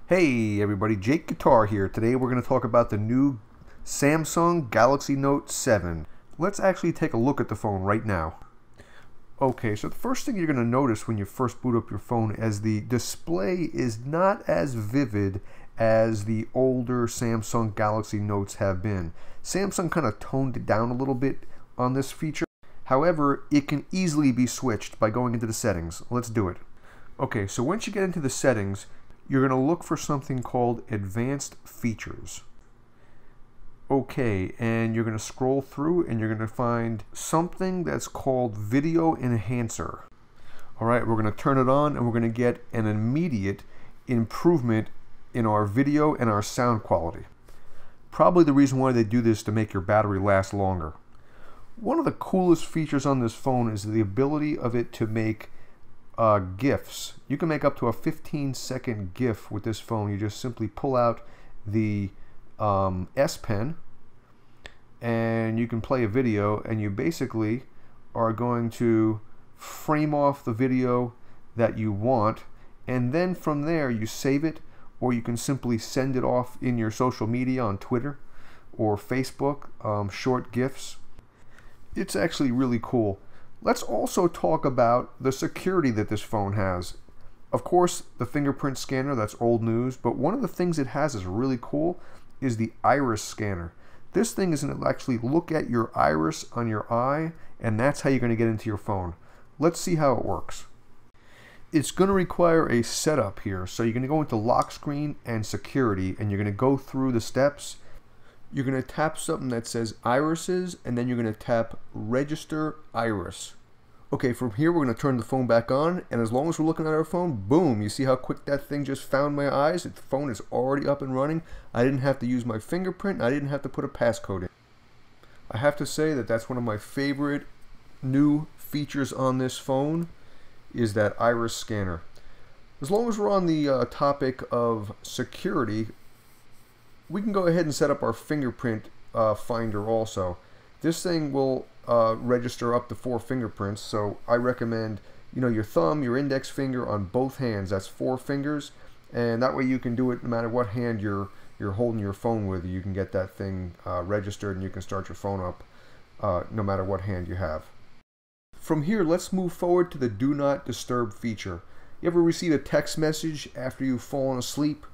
Hey everybody, Jake Guitar here. Today we're going to talk about the new Samsung Galaxy Note 7. Let's actually take a look at the phone right now. Okay, so the first thing you're going to notice when you first boot up your phone is the display is not as vivid as the older Samsung Galaxy Notes have been. Samsung kind of toned it down a little bit on this feature. However, it can easily be switched by going into the settings. Let's do it. Okay, so once you get into the settings, you're going to look for something called Advanced Features. Okay, and you're going to scroll through and you're going to find something that's called Video Enhancer. Alright, we're going to turn it on and we're going to get an immediate improvement in our video and our sound quality. Probably the reason why they do this is to make your battery last longer. One of the coolest features on this phone is the ability of it to make GIFs. You can make up to a 15-second GIF with this phone. You just simply pull out the S Pen and you can play a video, and you basically are going to frame off the video that you want, and then from there you save it, or you can simply send it off in your social media on Twitter or Facebook, short GIFs. It's actually really cool. Let's also talk about the security that this phone has. Of course, the fingerprint scanner, that's old news, but one of the things it has is really cool is the iris scanner. This thing is going to actually look at your iris on your eye, and that's how you're going to get into your phone. Let's see how it works. it's going to require a setup here. So you're going to go into lock screen and security, and you're going to go through the steps. You're going to tap something that says irises, and then you're going to tap register iris. Okay, from here we're going to turn the phone back on, and as long as we're looking at our phone, boom, you see how quick that thing just found my eyes? The phone is already up and running. I didn't have to use my fingerprint, I didn't have to put a passcode in. I have to say that that's one of my favorite new features on this phone, is that iris scanner. As long as we're on the topic of security, we can go ahead and set up our fingerprint finder also. This thing will register up to 4 fingerprints, so I recommend, you know, your thumb, your index finger on both hands. That's 4 fingers, and that way you can do it no matter what hand you're holding your phone with. You can get that thing registered, and you can start your phone up no matter what hand you have. From here, let's move forward to the Do Not Disturb feature. You ever receive a text message after you've fallen asleep?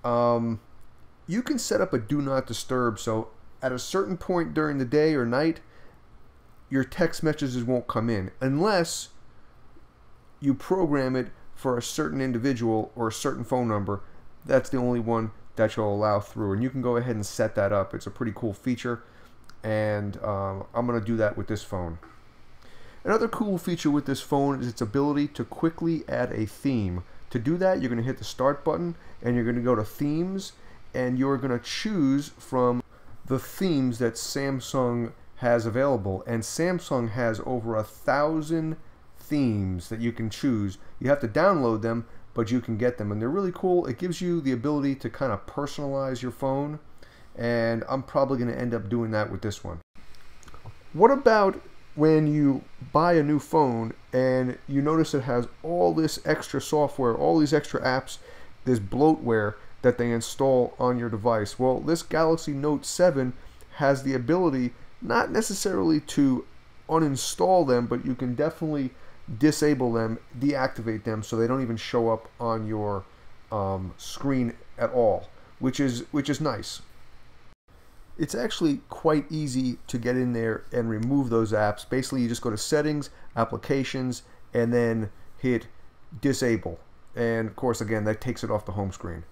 You can set up a Do Not Disturb, so at a certain point during the day or night, your text messages won't come in unless you program it for a certain individual or a certain phone number. That's the only one that you'll allow through, and you can go ahead and set that up. It's a pretty cool feature, and I'm going to do that with this phone. Another cool feature with this phone is its ability to quickly add a theme. To do that, you're going to hit the start button, and you're going to go to themes, and you're going to choose from the themes that Samsung has available, and Samsung has over 1,000 themes that you can choose. You have to download them, but you can get them, and they're really cool. It gives you the ability to kind of personalize your phone, and I'm probably going to end up doing that with this one. What about when you buy a new phone and you notice it has all this extra software, all these extra apps, this bloatware that they install on your device? Well, this Galaxy Note 7 has the ability not necessarily to uninstall them, but you can definitely disable them, deactivate them, so they don't even show up on your screen at all, which is nice. It's actually quite easy to get in there and remove those apps. Basically, you just go to Settings, Applications, and then hit Disable. And of course, again, that takes it off the home screen.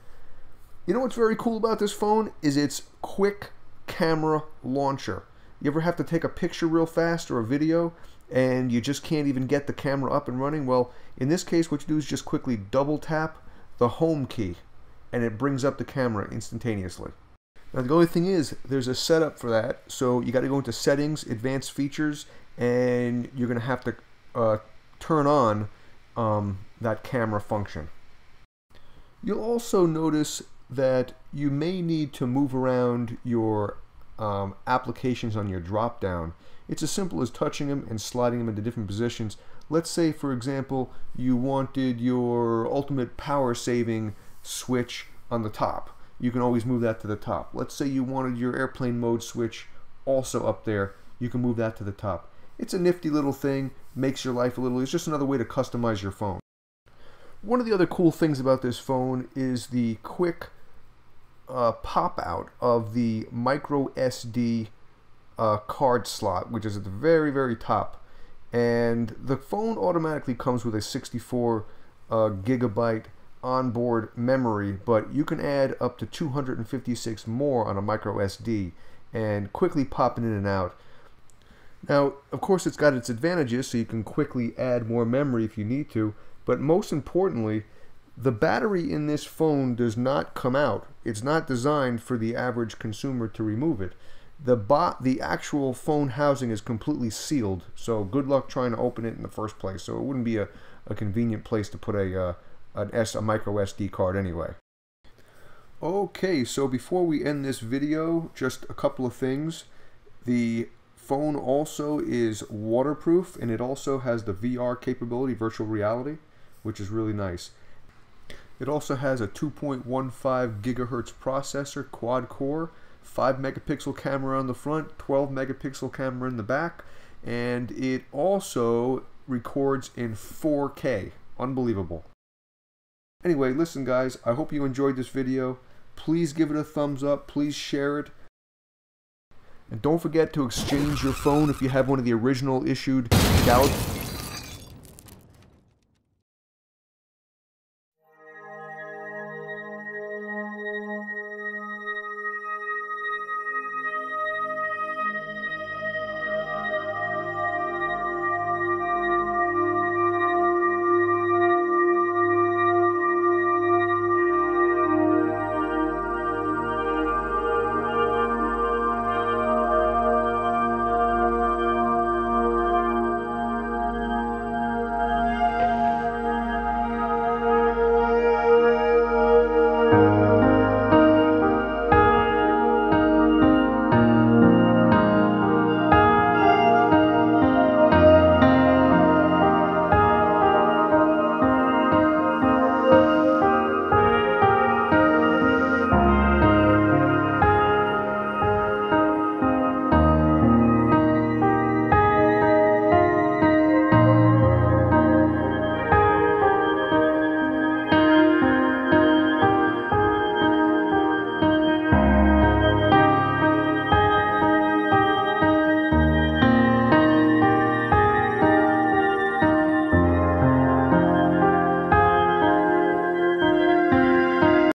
You know what's very cool about this phone is its quick camera launcher. You ever have to take a picture real fast or a video and you just can't even get the camera up and running? Well, in this case, what you do is just quickly double tap the home key and it brings up the camera instantaneously. Now, the only thing is there's a setup for that, so you got to go into Settings, Advanced Features, and you're going to have to turn on that camera function. You'll also notice that you may need to move around your applications on your drop down. It's as simple as touching them and sliding them into different positions. Let's say, for example, you wanted your ultimate power saving switch on the top. You can always move that to the top. Let's say you wanted your airplane mode switch also up there. You can move that to the top. It's a nifty little thing, makes your life a little, it's just another way to customize your phone. One of the other cool things about this phone is the quick pop out of the micro SD card slot, which is at the very, very top. And the phone automatically comes with a 64 gigabyte onboard memory, but you can add up to 256 more on a micro SD and quickly pop it in and out. Now, of course, it's got its advantages, so you can quickly add more memory if you need to, but most importantly, the battery in this phone does not come out. It's not designed for the average consumer to remove it. The actual phone housing is completely sealed, so good luck trying to open it in the first place. So it wouldn't be a convenient place to put a micro SD card anyway. Okay, so before we end this video, just a couple of things. The phone also is waterproof, and it also has the VR capability, virtual reality, which is really nice. It also has a 2.15 gigahertz processor, quad core, 5 megapixel camera on the front, 12 megapixel camera in the back, and it also records in 4K. Unbelievable. Anyway, listen guys, I hope you enjoyed this video. Please give it a thumbs up, please share it. And don't forget to exchange your phone if you have one of the original issued Galaxy